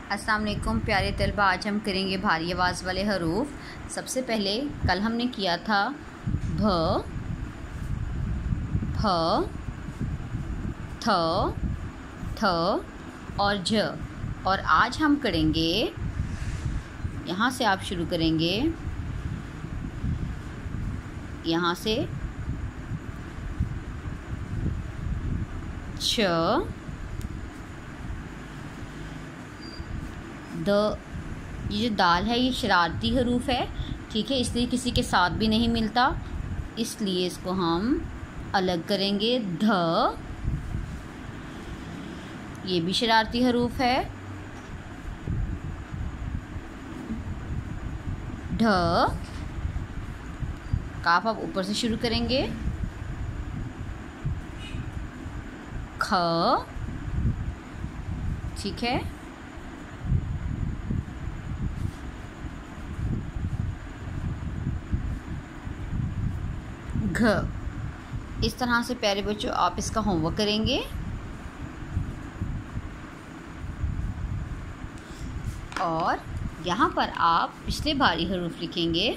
अस्सलाम वालेकुम प्यारे तलबा। आज हम करेंगे भारी आवाज़ वाले हरूफ। सबसे पहले कल हमने किया था भ, फ, थ, ठ और ज, और आज हम करेंगे, यहाँ से आप शुरू करेंगे, यहाँ से छ, ये जो दाल है ये शरारती हरूफ है, ठीक है, इसलिए किसी के साथ भी नहीं मिलता, इसलिए इसको हम अलग करेंगे। ध, ये भी शरारती हरूफ है। ढ, काफ आप ऊपर से शुरू करेंगे। ख, ठीक है, घ। इस तरह से प्यारे बच्चों आप इसका होमवर्क करेंगे और यहाँ पर आप पिछले भारी हरूफ लिखेंगे।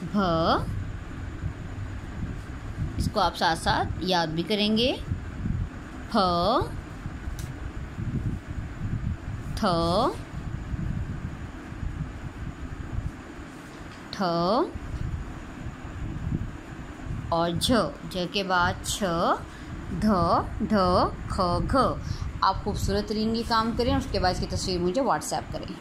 भ, इसको आप साथ साथ याद भी करेंगे। फ, थ, ठ और झ के बाद छ, ध, ढ, ख, घ। आप खूबसूरत तरीके काम करें और उसके बाद इसकी तस्वीर मुझे व्हाट्सएप करें।